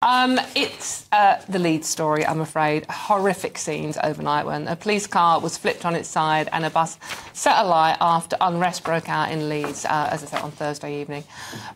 It's the Leeds story, I'm afraid. Horrific scenes overnight when a police car was flipped on its side and a bus set alight after unrest broke out in Leeds, as I said, on Thursday evening.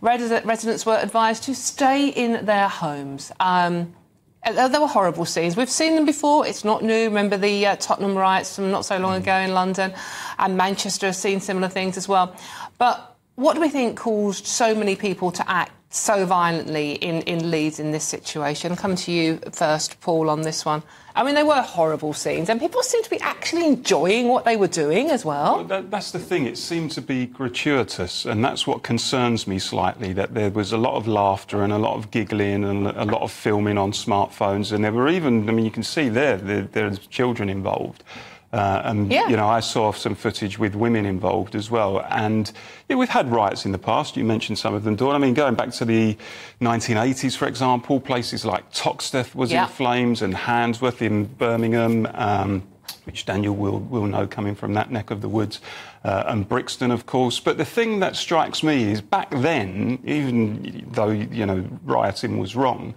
Residents were advised to stay in their homes. There were horrible scenes. We've seen them before. It's not new. Remember the Tottenham riots from not so long ago in London, and Manchester has seen similar things as well. But what do we think caused so many people to act so violently in Leeds in this situation? I'll come to you first, Paul, on this one. I mean, they were horrible scenes, and people seem to be actually enjoying what they were doing as well. That's the thing. It seemed to be gratuitous, and that's what concerns me slightly, that there was a lot of laughter and a lot of giggling and a lot of filming on smartphones, and there were even, I mean, you can see there's children involved. You know, I saw some footage with women involved as well. And yeah, we've had riots in the past. You mentioned some of them, Dawn. I mean, going back to the 1980s, for example, places like Toxteth was in flames, and Handsworth in Birmingham, which Daniel will know coming from that neck of the woods, and Brixton, of course. But the thing that strikes me is back then, even though, you know, rioting was wrong,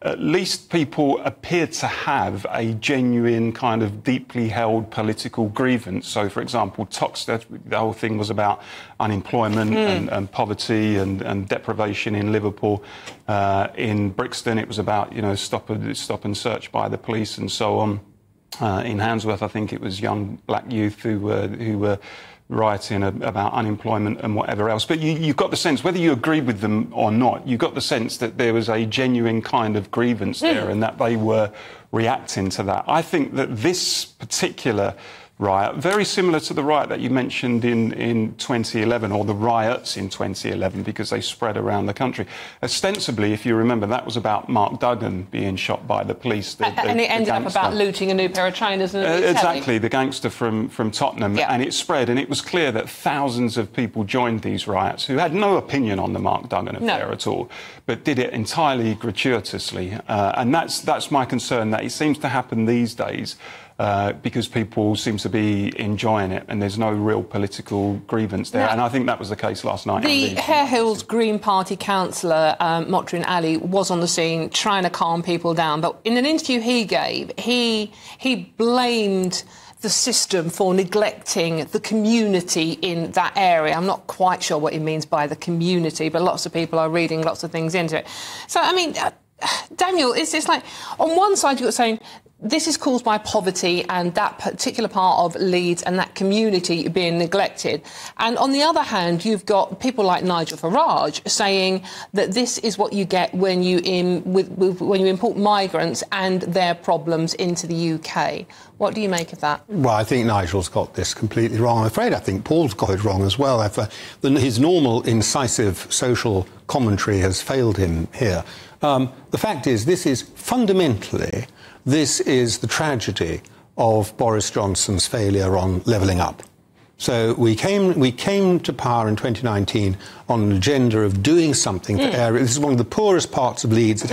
at least people appeared to have a genuine kind of deeply held political grievance. So, for example, Toxteth, the whole thing was about unemployment and poverty and deprivation in Liverpool. In Brixton, it was about, you know, stop and search by the police and so on. In Handsworth, I think it was young black youth who were rioting about unemployment and whatever else. But you got the sense, whether you agreed with them or not, you got the sense that there was a genuine kind of grievance there and that they were reacting to that. I think that this particular riot, very similar to the riot that you mentioned in 2011, or the riots in 2011, because they spread around the country. Ostensibly, if you remember, that was about Mark Duggan being shot by the police. And it ended up about looting a new pair of trainers. And exactly, the gangster from Tottenham. And it spread, and it was clear that thousands of people joined these riots who had no opinion on the Mark Duggan affair at all, but did it entirely gratuitously. And that's my concern, that it seems to happen these days. Because people seem to be enjoying it and there's no real political grievance there. And I think that was the case last night. The Hare Hills Green Party councillor, Motrin Ali, was on the scene trying to calm people down. But in an interview he gave, he blamed the system for neglecting the community in that area. I'm not quite sure what he means by the community, but lots of people are reading lots of things into it. So, I mean, Daniel, it's like, on one side you're saying this is caused by poverty and that particular part of Leeds and that community being neglected. And on the other hand, you've got people like Nigel Farage saying that this is what you get when you when you import migrants and their problems into the UK. What do you make of that? Well, I think Nigel's got this completely wrong. I'm afraid I think Paul's got it wrong as well. His normal incisive social commentary has failed him here. The fact is, this is fundamentally... This is the tragedy of Boris Johnson's failure on levelling up. So we came to power in 2019 on an agenda of doing something for areas. This is one of the poorest parts of Leeds. It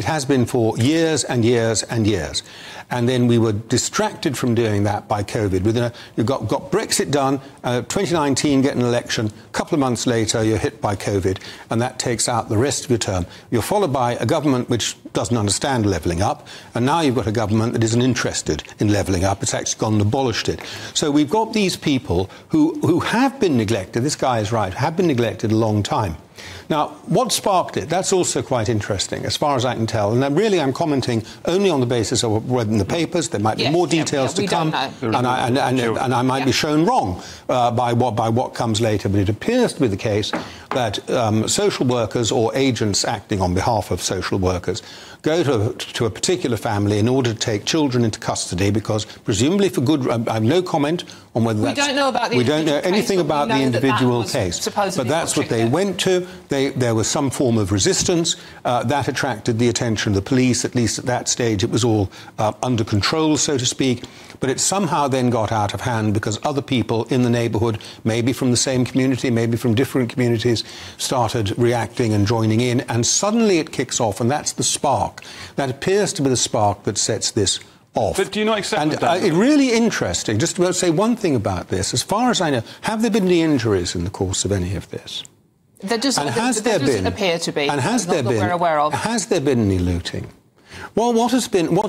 has been for years and years and years. And then we were distracted from doing that by COVID. You got Brexit done, 2019 get an election, a couple of months later you're hit by COVID, and that takes out the rest of your term. You're followed by a government which doesn't understand levelling up, and now you've got a government that isn't interested in levelling up. It's actually gone and abolished it. So we've got these people who have been neglected, this guy is right, have been neglected a long time. Now, what sparked it? That's also quite interesting, as far as I can tell. And really, I'm commenting only on the basis of what read in the papers. There might be more details to come, and I might be shown wrong by what comes later. But it appears to be the case that social workers or agents acting on behalf of social workers go to a particular family in order to take children into custody, because presumably for good... I have no comment on whether that's... We don't know about the We don't know anything about the individual case. But that's what they went to. There was some form of resistance. That attracted the attention of the police. At least at that stage, it was all under control, so to speak. But it somehow then got out of hand because other people in the neighbourhood, maybe from the same community, maybe from different communities, started reacting and joining in. And suddenly it kicks off, and that's the spark. That appears to be the spark that sets this off. But do you not accept that? It's really interesting, just to say one thing about this. As far as I know, have there been any injuries in the course of any of this? There doesn't appear to be. And has there been? We're aware of. Has there been any looting? Well, what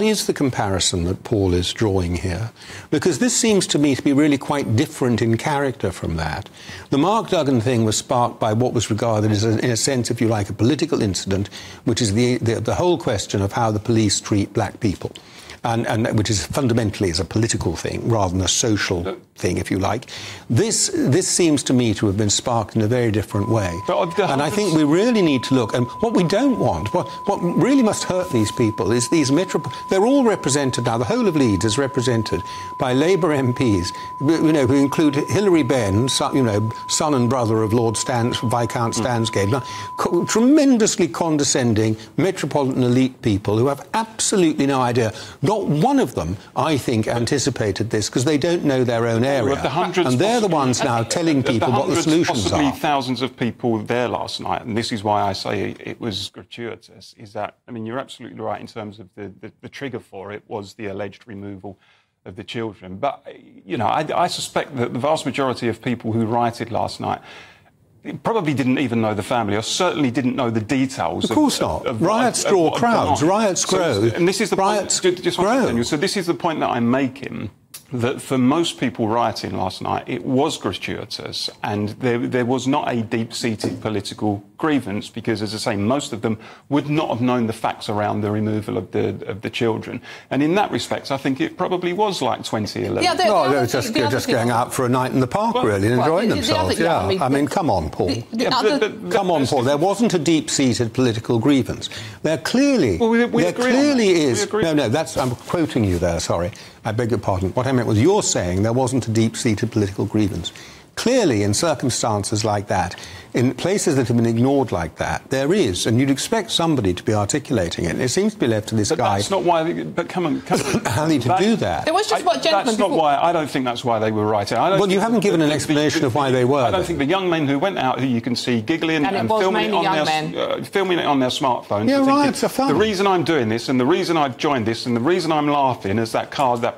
is the comparison that Paul is drawing here? Because this seems to me to be really quite different in character from that. The Mark Duggan thing was sparked by what was regarded as, in a sense, if you like, a political incident, which is the whole question of how the police treat black people. And which is fundamentally is a political thing rather than a social thing, if you like. This seems to me to have been sparked in a very different way. And I think we really need to look. And what we don't want, what really must hurt these people is these they're all represented now. The whole of Leeds is represented by Labour MPs, who include Hilary Benn, son and brother of Lord Viscount Stansgate. Tremendously condescending metropolitan elite people who have absolutely no idea. Not one of them, I think, anticipated this because they don't know their own area. And they're the ones now telling people what the solutions are. Possibly thousands of people there last night, and this is why I say it was gratuitous, is that, I mean, you're absolutely right in terms of the trigger for it was the alleged removal of the children. But, I suspect that the vast majority of people who rioted last night probably didn't even know the family, or certainly didn't know the details. Of course not. Riots draw crowds. Riots grow. And this is the riots point. Just grow. So this is the point that I'm making. That for most people rioting last night, it was gratuitous, and there was not a deep-seated political grievance because, as I say, most of them would not have known the facts around the removal of the children. And in that respect, I think it probably was like 2011. Yeah, they were just going out for a night in the park, really, and enjoying themselves. I mean, come on, Paul. Come on, Paul. There wasn't a deep-seated political grievance. There clearly is. No, I'm quoting you there. Sorry. I beg your pardon. What I meant was you're saying there wasn't a deep-seated political grievance. Clearly, in circumstances like that, in places that have been ignored like that, there is, and you'd expect somebody to be articulating it. And it seems to be left to this guy. That's not why. But come on. Ali to do that. There was just what gentlemen. That's not why. I don't think that's why they were writing. Well, you haven't given an explanation of why they were. I don't think the young men who went out, who you can see giggling and filming it on their smartphones. Yeah, riots are fun. The reason I'm doing this, and the reason I've joined this, and the reason I'm laughing as that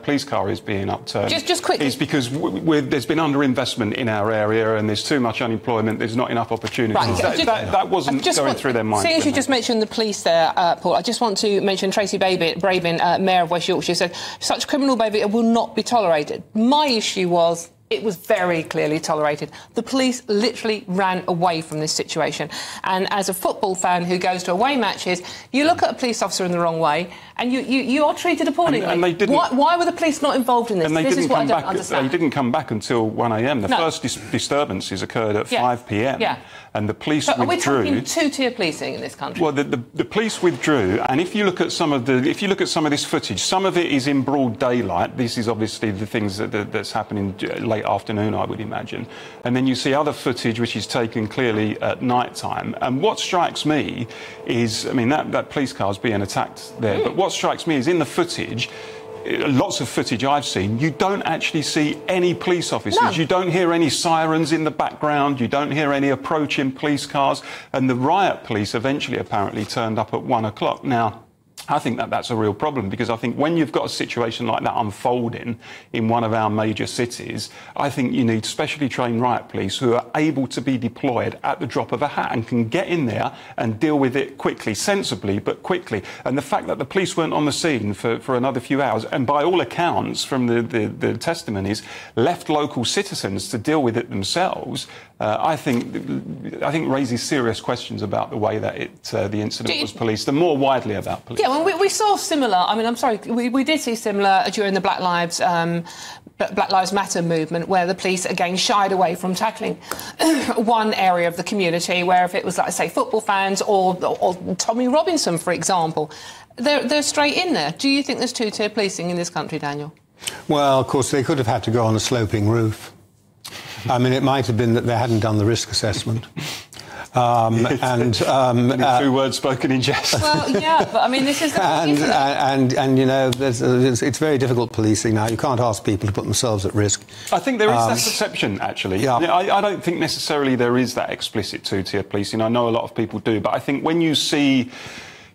police car is being upturned, just quickly, is because there's been underinvestment in our area, and there's too much unemployment. There's not enough opportunities. Right. That wasn't going through their minds. Seeing as you just mentioned the police there, Paul, I just want to mention Tracy Brabin, Mayor of West Yorkshire, said such criminal behaviour will not be tolerated. My issue was it was very clearly tolerated. The police literally ran away from this situation. And as a football fan who goes to away matches, you look at a police officer in the wrong way and you are treated appallingly. And they didn't, why were the police not involved in this? And this is what I don't understand. They didn't come back until 1 a.m. The first disturbances occurred at 5 p.m. Yeah. And the police withdrew. Are we talking two-tier policing in this country? Well, the police withdrew, and if you look at some of this footage, some of it is in broad daylight. This is obviously the things that's happening late afternoon, I would imagine. And then you see other footage which is taken clearly at night time. And what strikes me is, I mean, that police car is being attacked there. But what strikes me is in the footage, lots of footage I've seen, you don't actually see any police officers. No. You don't hear any sirens in the background. You don't hear any approaching police cars. And the riot police eventually apparently turned up at 1 o'clock. Now, I think that's a real problem, because I think when you've got a situation like that unfolding in one of our major cities, I think you need specially trained riot police who are able to be deployed at the drop of a hat and can get in there and deal with it quickly, sensibly, but quickly. And the fact that the police weren't on the scene for another few hours, and by all accounts from the testimonies, left local citizens to deal with it themselves, I think raises serious questions about the way that the incident was policed, and more widely about police. Yeah, well, we saw similar. I mean, I'm sorry, we did see similar during the Black Lives Matter movement, where the police again shied away from tackling one area of the community, where if it was, like, say, football fans or Tommy Robinson, for example, they're straight in there. Do you think there's two-tier policing in this country, Daniel? Well, of course, they could have had to go on a sloping roof. I mean, it might have been that they hadn't done the risk assessment. Two words spoken in jest. Well, yeah, but I mean, this is the and you know, it's very difficult policing now. You can't ask people to put themselves at risk. I think there is that perception, actually. Yeah. I don't think necessarily there is that explicit two-tier policing. I know a lot of people do, but I think when you see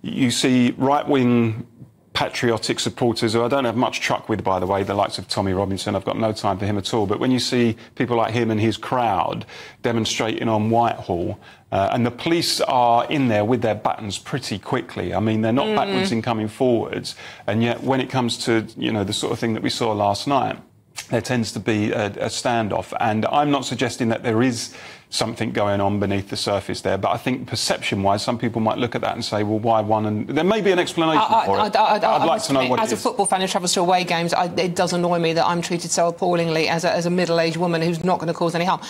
right-wing patriotic supporters who I don't have much truck with, by the way, the likes of Tommy Robinson. I've got no time for him at all. But when you see people like him and his crowd demonstrating on Whitehall, and the police are in there with their batons pretty quickly. I mean, they're not backwards in coming forwards. And yet when it comes to, you know, the sort of thing that we saw last night, there tends to be a standoff. And I'm not suggesting that there is something going on beneath the surface there, but I think perception-wise, some people might look at that and say, well, why one? And there may be an explanation for it. I'd like to know what it is. As a football fan who travels to away games, it does annoy me that I'm treated so appallingly as a middle-aged woman who's not going to cause any harm.